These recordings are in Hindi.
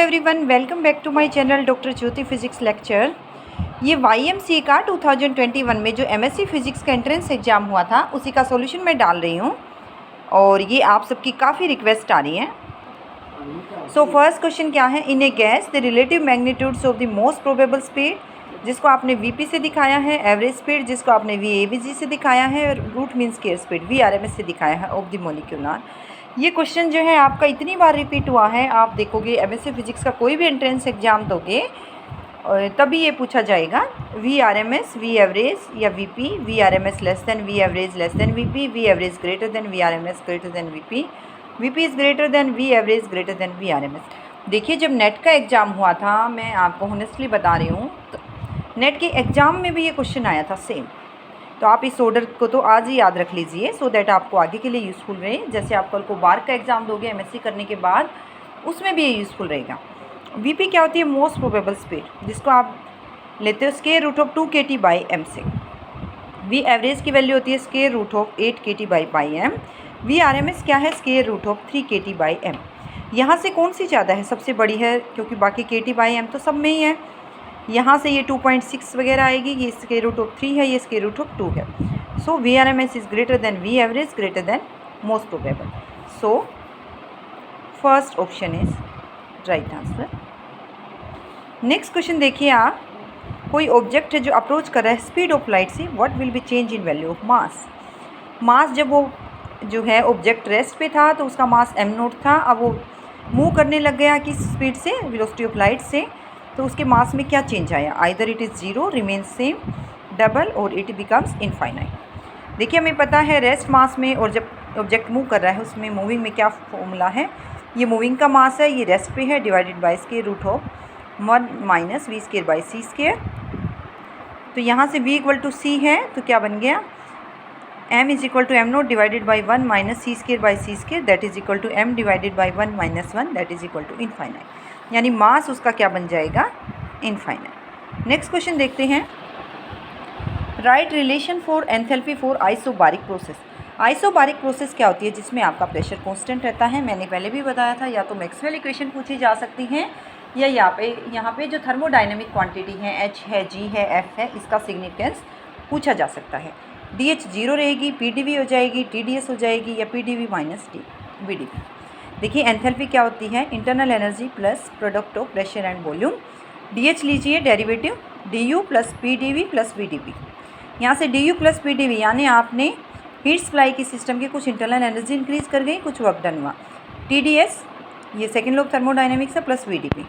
Everyone, welcome back to my channel doctor Jyoti physics lecture. ये YMCA का 2021 में जो MSc फिजिक्स का एंट्रेंस एग्ज़ाम हुआ था उसी का सॉल्यूशन मैं डाल रही हूँ और ये आप सबकी काफ़ी रिक्वेस्ट आ रही है। सो फर्स्ट क्वेश्चन क्या है, in a gas the relative magnitudes of the most probable speed, जिसको आपने VP से दिखाया है, एवरेज स्पीड जिसको आपने VAVG से दिखाया है, root mean square speed VRMS से दिखाया है ऑफ द मॉलिक्यूलर। ये क्वेश्चन जो है आपका इतनी बार रिपीट हुआ है, आप देखोगे MSc फिजिक्स का कोई भी एंट्रेंस एग्जाम दोगे तभी ये पूछा जाएगा VRMS, V एवरेज या VP, VRMS less than V average less than VP, V average greater than VRMS greater than VP, VP is greater than V average greater than VRMS। देखिए जब नेट का एग्ज़ाम हुआ था, मैं आपको ऑनेस्टली बता रही हूँ, तो नेट के एग्ज़ाम में भी ये क्वेश्चन आया था सेम। तो आप इस ऑर्डर को तो आज ही याद रख लीजिए सो दैट आपको आगे के लिए यूज़फुल रहे। जैसे आप कल को बार का एग्ज़ाम दोगे MSc करने के बाद, उसमें भी ये यूज़फुल रहेगा। VP क्या होती है? मोस्ट प्रोबेबल स्पीड, जिसको आप लेते हो स्क्वायर रूट ऑफ 2 kT/m से। V एवरेज की वैल्यू होती है square root of 8 kT/m। VRMS क्या है? Square root of 3 kT/m। यहाँ से कौन सी ज़्यादा है? सबसे बड़ी है, क्योंकि बाकी kT/m तो सब में ही है। यहाँ से ये 2.6 वगैरह आएगी, ये स्क्वायर रूट ऑफ 3 है, ये स्क्वायर रूट ऑफ 2 है। सो VRMS is greater than V average greater than most probable. So first option is right answer. Next question देखिए आप, कोई ऑब्जेक्ट है जो अप्रोच कर रहा है स्पीड ऑफ लाइट से, what will be change in value of mass. Mass जब वो जो है ऑब्जेक्ट रेस्ट पे था तो उसका मास m0 था, अब वो मूव करने लग गया किस स्पीड से? वेलोसिटी ऑफ लाइट से। तो उसके मास में क्या चेंज आया? Either it is zero, remain same, double, और इट बिकम्स इनफाइनाइट। देखिए हमें पता है रेस्ट मास में और जब ऑब्जेक्ट मूव कर रहा है उसमें मूविंग में क्या फॉर्मूला है? ये मूविंग का मास है, ये रेस्ट पे है, divided by square root of 1 minus v²/c²। तो यहाँ से v इक्वल टू c है तो क्या बन गया? m is equal to m0 divided by 1 minus c²/c², that is equal to m divided by 1 minus 1, that is equal to infinite. यानी मास उसका क्या बन जाएगा? इनफाइनाइट। नेक्स्ट क्वेश्चन देखते हैं, right relation for enthalpy for isobaric process. Isobaric process क्या होती है? जिसमें आपका प्रेशर कांस्टेंट रहता है। मैंने पहले भी बताया था, या तो मैक्सवेल इक्वेशन पूछी जा सकती हैं, या यहाँ पे जो थर्मोडाइनमिक क्वांटिटी है H है, G है, F है, इसका सिग्निफिकेंस पूछा जा सकता है। DH 0 रहेगी, PdV हो जाएगी, TdS हो जाएगी, या PdV माइनस VdV। देखिए एंथैल्पी क्या होती है? Internal energy plus product of pressure and volume. DH लीजिए derivative, DU plus PdV plus VdV। यहाँ से DU प्लस PdV यानी आपने हीट सप्लाई की सिस्टम की कुछ इंटरनल एनर्जी इंक्रीज कर गई, कुछ वर्क डन हुआ। TdS ये सेकेंड लॉ ऑफ थर्मोडाइनमिक्स है, प्लस VdV।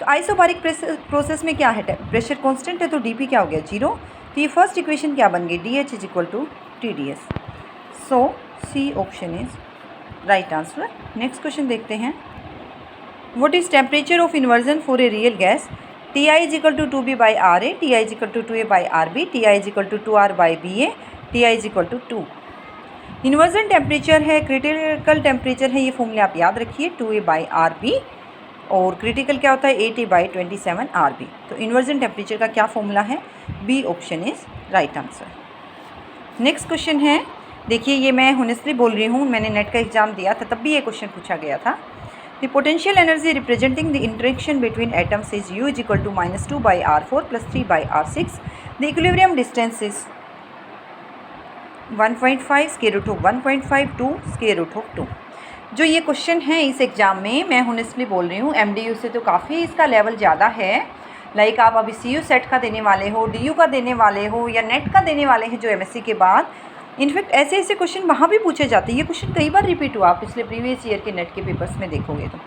तो आइसोबारिक प्रोसेस में क्या है? प्रेशर कॉन्स्टेंट है तो dP क्या हो गया? 0। तो ये फर्स्ट इक्वेशन क्या बन गई? DH is equal to TdS। So C option is right answer. Next question देखते हैं, what is temperature of inversion for a real gas? Ti is equal to 2B/RA, Ti is equal to 2A/RB, Ti is equal to 2R/BA, Ti is equal to 2। Inversion temperature है, क्रिटिकल टेम्परेचर है, ये फॉर्मूला आप याद रखिए 2A/RB, और क्रिटिकल क्या होता है? 8A/27RB। तो इन्वर्जन टेम्परेचर का क्या फॉर्मूला है? B option is right answer. Next question है, देखिए ये मैं ऑनेस्टली बोल रही हूँ, मैंने नेट का एग्जाम दिया था तब भी ये क्वेश्चन पूछा गया था। The potential energy representing the interaction between atoms is U is equal to -2/R4 plus 3/R6। The equilibrium distance is 1.5 square root of 1.5 2 square root of 2। जो ये क्वेश्चन है इस एग्ज़ाम में, मैं ऑनेस्टली बोल रही हूँ, MDU से तो काफ़ी इसका लेवल ज़्यादा है। लाइक आप अभी CU सेट का देने वाले हो, DU का देने वाले हो, या नेट का देने वाले हैं जो MSc के बाद, इनफैक्ट ऐसे ऐसे क्वेश्चन वहाँ भी पूछे जाते हैं। ये क्वेश्चन कई बार रिपीट हुआ, आप पिछले प्रीवियस ईयर के नेट के पेपर्स में देखोगे तो।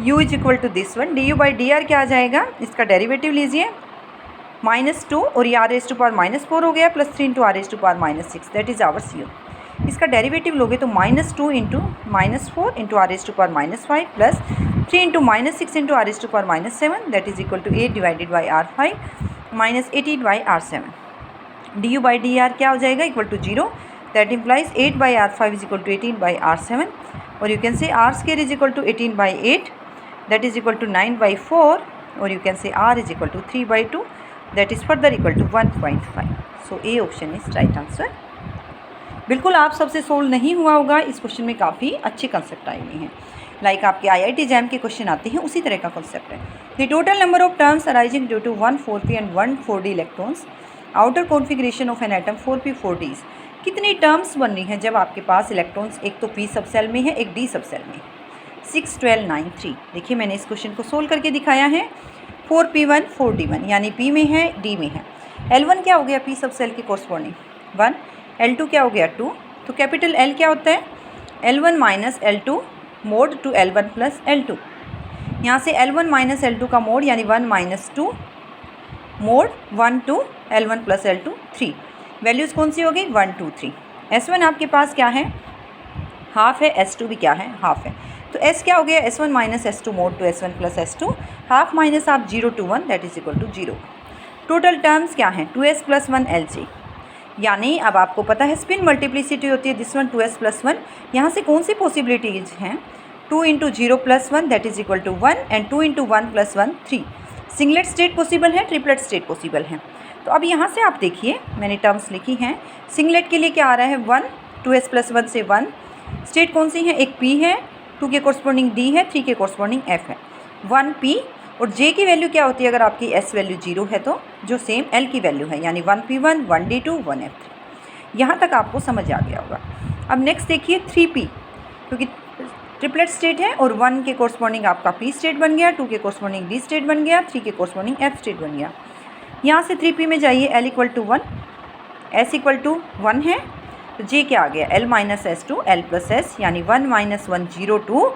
U is equal to this one, DU/dr क्या आ जाएगा? इसका डेरिवेटिव लीजिए, -2 और ये r⁻⁻4 हो गया, plus 3 × r⁻⁻6, that is our CU। इसका डेरिवेटिव लोगे तो -2 × -4 × r⁻5 plus 3 × -6 × r⁻7, that is equal to 8 divided by R5 minus 18/R7। DU/dr क्या हो जाएगा? Equal to 0, that implies 8/R5 is equal to 18/R7, और you can say R² is equal to 18/8, that is equal to 9/4, और you can say R is equal to 3/2, that is further equal to 1.5। So A option is right answer. बिल्कुल आप सबसे सोल्व नहीं हुआ होगा, इस क्वेश्चन में काफ़ी अच्छे कंसेप्ट आए हुए हैं। लाइक आपके IIT जैम के क्वेश्चन आते हैं, उसी तरह का कॉन्सेप्ट है। The total number of terms arising due to 1 4p and 1 4d electrons outer configuration of an atom 4p 4ds। कितनी टर्म्स बन रही हैं जब आपके पास इलेक्ट्रॉन्स एक तो p सब सेल में है, एक d सब सेल में। 6 12 9 3। देखिए मैंने इस क्वेश्चन को सोल्व करके दिखाया है। 4p1 4d1 यानी p में है, d में है। L1 क्या हो गया p सब सेल के कोरस्पॉन्डिंग 1, L2 क्या हो गया 2। तो कैपिटल L क्या होता है L1 minus L2 mode to L1 plus L2। यहाँ से L1 माइनस L2 का मोड यानी 1 minus 2 mod 1 to L1 plus L2 3। Values कौन सी हो गई 1 2 3। S1 आपके पास क्या है हाफ है, S2 भी क्या है हाफ है। तो S क्या हो गया S1 minus S2 mod to S1 plus S2। Half minus आप 0 to 1 that is equal to 0। Total terms क्या हैं 2s प्लस 1 Lj। यानी अब आपको पता है स्पिन मल्टीप्लिसिटी होती है दिस वन 2s प्लस 1। यहाँ से कौन सी पॉसिबिलिटीज हैं 2 into 0 plus 1 that is equal to 1 and 2 into 1 plus 1 3। Singlet state possible है, ट्रिपलेट स्टेट पॉसिबल है। तो अब यहाँ से आप देखिए मैंने टर्म्स लिखी हैं। सिंगलेट के लिए क्या आ रहा है 1 2s प्लस 1 से 1। स्टेट कौन सी है एक p है, 2 के कॉरस्पॉन्डिंग d है, 3 के कॉरस्पॉन्डिंग f है। 1p और j की वैल्यू क्या होती है अगर आपकी s वैल्यू 0 है तो जो सेम l की वैल्यू है यानी 1p1 1d2 1f3। यहाँ तक आपको समझ आ गया होगा। अब नेक्स्ट देखिए 3p क्योंकि ट्रिपलेट स्टेट है और 1 के कॉरस्पॉन्डिंग आपका p स्टेट बन गया, 2 के कॉरस्पॉन्डिंग d स्टेट बन गया, 3 के कॉरस्पॉन्डिंग f स्टेट बन गया। यहाँ से 3p में जाइए l equal to 1 s equal to 1 है तो j क्या आ गया l minus s2 l plus s यानी 1 माइनस 1 0 2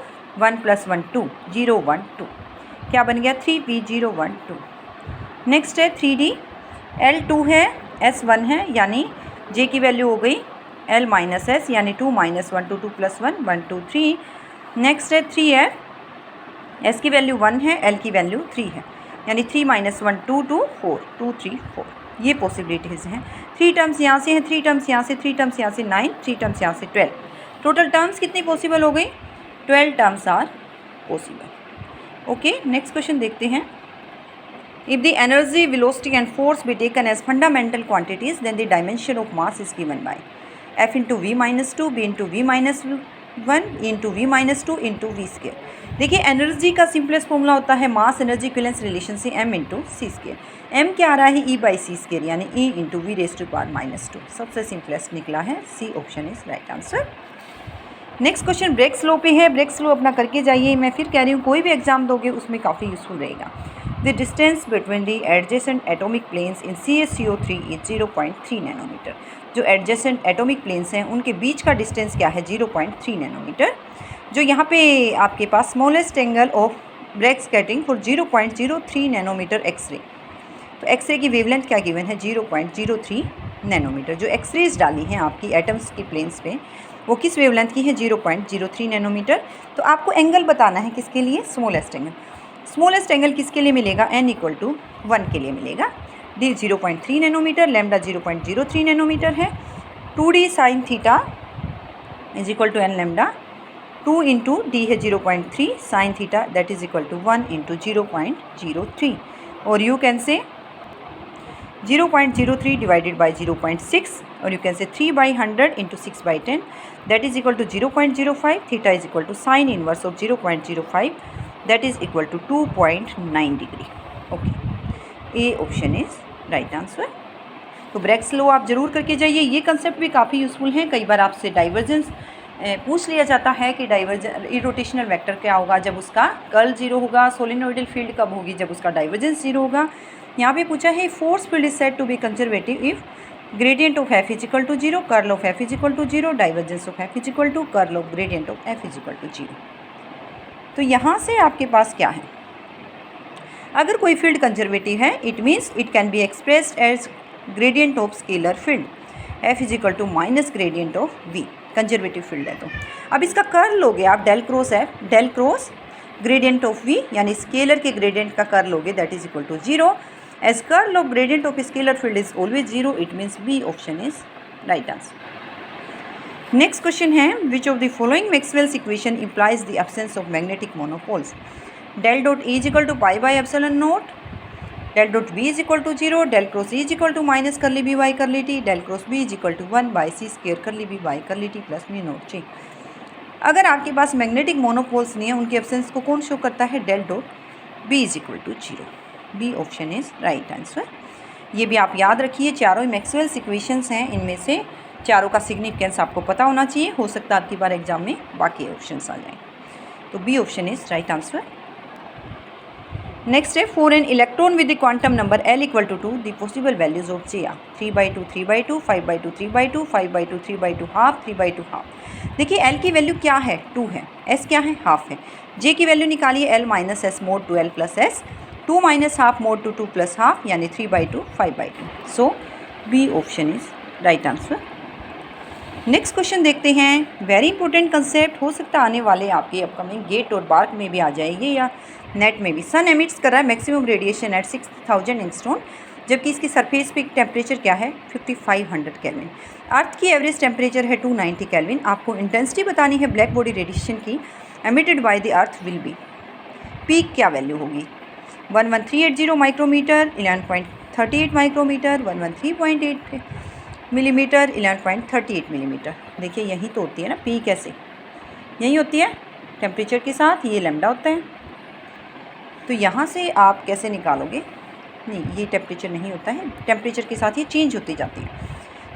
1 प्लस 1 2 0 1 2 क्या बन गया 3p 0 1 2। नेक्स्ट है 3d l 2 है s 1 है यानी j की वैल्यू हो गई l माइनस s यानी 2 माइनस 1 2 2 प्लस 1 1 2 3। नेक्स्ट है 3f s की वैल्यू 1 है l की वैल्यू 3 है यानी 3 माइनस 1 2 2 4 2 3 4। ये पॉसिबिलिटीज़ हैं। 3 टर्म्स यहाँ से हैं, 3 टर्म्स यहाँ से, 3 टर्म्स यहाँ से 9, 3 टर्म्स यहाँ से 12। टोटल टर्म्स कितनी पॉसिबल हो गई 12 terms are possible. Okay next question देखते हैं। If the energy velocity and force be taken as fundamental quantities then the dimension of mass is given by f into v minus 2 b into v minus 1 into v minus 2 into v square. देखिए एनर्जी का सिंपलेस्ट फॉर्मूला होता है मास एनर्जी इक्विवेलेंस रिलेशन से m into c square. m क्या आ रहा है e बाई सी स्केयर यानी e into v raise to power minus 2। सबसे सिंपलेस्ट निकला है c option is right answer. Next question Bragg's law पे है। ब्रेक्स लॉ अपना करके जाइए। मैं फिर कह रही हूँ कोई भी एग्जाम दोगे उसमें काफ़ी यूजफुल रहेगा। The distance between the adjacent atomic planes in CaCO3 is 0.3 nanometre. जो एडजेसेंट एटॉमिक प्लेन्स हैं उनके बीच का डिस्टेंस क्या है 0.3 नैनोमीटर। जो यहाँ पे आपके पास smallest angle of Bragg scattering for 0.03 nanometre x-ray. तो एक्सरे की वेवलेंथ क्या गिवन है 0.03 नैनोमीटर। जो एक्सरेज डाली हैं आपकी एटम्स के प्लेन्स पे वो किस वेवलेंथ की है 0.03 नैनोमीटर। तो आपको एंगल बताना है किसके लिए स्मॉलेस्ट एंगल। स्मॉलेस्ट एंगल किसके लिए मिलेगा n इक्वल टू 1 के लिए मिलेगा। d 0.3 नैनोमीटर, लैम्डा 0.03 नैनोमीटर है। 2d sine theta is equal to n lambda 2 into d है 0.3 sine theta that is equal to 1 into 0.03 और यू कैन से 0.03 डिवाइडेड बाई 0.6 और you can say 3 by 100 into 6 by 10 that is equal to 0.05। Theta is equal to sine inverse of 0.05 that is equal to 2.9 degree. Okay A option is right answer. तो ब्रेक्स लॉ आप जरूर करके जाइए। ये कंसेप्ट भी काफ़ी यूजफुल है। कई बार आपसे डाइवर्जेंस पूछ लिया जाता है कि इरोटेशनल वेक्टर क्या होगा जब उसका कर्ल 0 होगा। सोलेनोइडल फील्ड कब होगी जब उसका डाइवर्जेंस 0 होगा। यहाँ पे पूछा है force field is said to be conservative if gradient of f is equal to 0, curl of f is equal to 0, divergence of f is equal to curl of gradient of f is equal to 0। तो यहाँ से आपके पास क्या है अगर कोई फील्ड कंजर्वेटिव है it means it can be expressed as gradient of scalar field f is equal to minus gradient of v। Conservative field है तो अब इसका कर्ल लोगे आप del cross f del cross gradient of v यानी स्केलर के ग्रेडियंट का कर्ल लोगे that is equal to 0 as curl of gradient of scalar field is always 0 it means B option is right answer. Next question है which of the following Maxwell's equation implies the absence of magnetic monopoles. Del dot E is equal to pi by epsilon naught, del dot B is equal to 0, del cross E is equal to minus curly B by curly T, del cross B is equal to 1 by C square curly B by curly T plus mu naught j। अगर आपके पास मैग्नेटिक मोनोपोल्स नहीं है, उनके एब्सेंस को कौन शो करता है? Del dot B is equal to 0। B option is right answer. ये भी आप याद रखिए, चारों मैक्सवेल्स इक्वेशंस हैं, इनमें से चारों का सिग्निफिकेंस आपको पता होना चाहिए। हो सकता है आपकी बार एग्जाम में बाकी ऑप्शंस आ जाएं। तो B option is right answer. Next है, for an electron with the quantum number L equal to 2 the possible values of J are 3/2 3/2 5/2 3/2 5/2 3/2 half 3/2 half. देखिए L की वैल्यू क्या है? 2 है। S क्या है? हाफ है। J की वैल्यू निकालिए, L minus S mod 2L plus S, 2 minus half mod 2 plus half, यानी 3/2 5/2। So B option is right answer. Next question देखते हैं। वेरी इंपॉर्टेंट कंसेप्ट, हो सकता है आने वाले आपके अपकमिंग गेट और बार्क में भी आ जाएगी या नेट में भी। सन एमिट्स कर रहा है मैक्सिमम रेडिएशन एट 6000 एंगस्ट्रॉन, जबकि इसकी सरफेस पे टेम्परेचर क्या है? 5500 केल्विन। अर्थ की एवरेज टेम्परेचर है 290 केल्विन। आपको इंटेंसिटी बतानी है ब्लैक बॉडी रेडिएशन की emitted by the earth will be. Peak क्या वैल्यू होगी? 11380 माइक्रोमीटर 11.38 माइक्रोमीटर, 113.8 मिलीमीटर 11.38 मिलीमीटर। देखिए यही तो होती है ना पी, कैसे यही होती है टेम्परेचर के साथ, ये लैम्डा होता है। तो यहाँ से आप कैसे निकालोगे? नहीं, ये टेम्परेचर नहीं होता है, टेम्परेचर के साथ ये चेंज होती जाती है।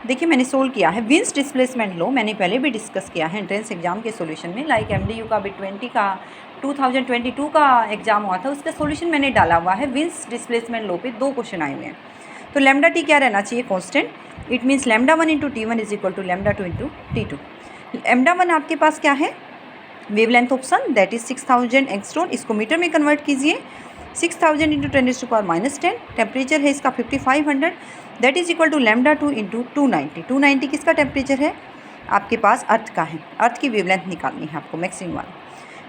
देखिए मैंने सोल्व किया है विंस डिस्प्लेसमेंट लो, मैंने पहले भी डिस्कस किया है एंट्रेंस एग्जाम के सॉल्यूशन में। लाइक MDU का B20 का 2022 का एग्जाम हुआ था, उसका सॉल्यूशन मैंने डाला हुआ है। विंस डिस्प्लेसमेंट लो पे 2 क्वेश्चन आए हुए हैं। तो लैम्डा टी क्या रहना चाहिए? Constant. It means lambda 1 into T1 is equal to lambda 2 into T2। Lambda 1 आपके पास क्या है? Wavelength option, that is 6000 angstrom. इसको मीटर में कन्वर्ट कीजिए, 6000 इंटू 10⁻⁻10। टेम्परेचर है इसका 5500, that is equal to lambda 2 into 290। 290 किसका टेम्परेचर है? आपके पास अर्थ का है। अर्थ की वेवलेंथ निकालनी है आपको मैक्सिमम वाला।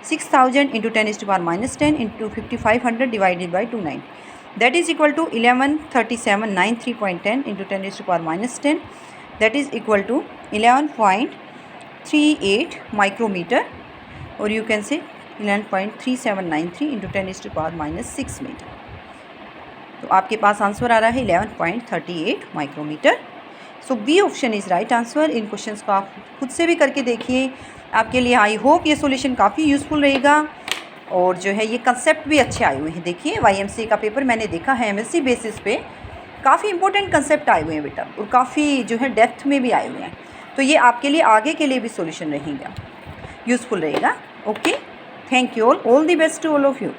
6000 into 10⁻⁻10 into 5500 divided by 290, that is equal to 113793.10 into 10⁻⁻10, that is equal to 11.38 micrometre, और you can say 11.3793 into 10⁻⁻6 metre. तो आपके पास आंसर आ रहा है 11.38 micrometre. So B option is right answer. इन क्वेश्चंस को आप खुद से भी करके देखिए, आपके लिए आई होप ये सॉल्यूशन काफ़ी यूज़फुल रहेगा। और जो है ये कंसेप्ट भी अच्छे आए हुए हैं। देखिए YMCA का पेपर मैंने देखा है MSc बेसिस पे, काफ़ी इंपॉर्टेंट कंसेप्ट आए हुए हैं बेटा, और काफ़ी जो है डेप्थ में भी आए हुए हैं। तो ये आपके लिए आगे के लिए भी सॉल्यूशन रहेगा, यूज़फुल रहेगा। Okay, thank you all the best to all of you.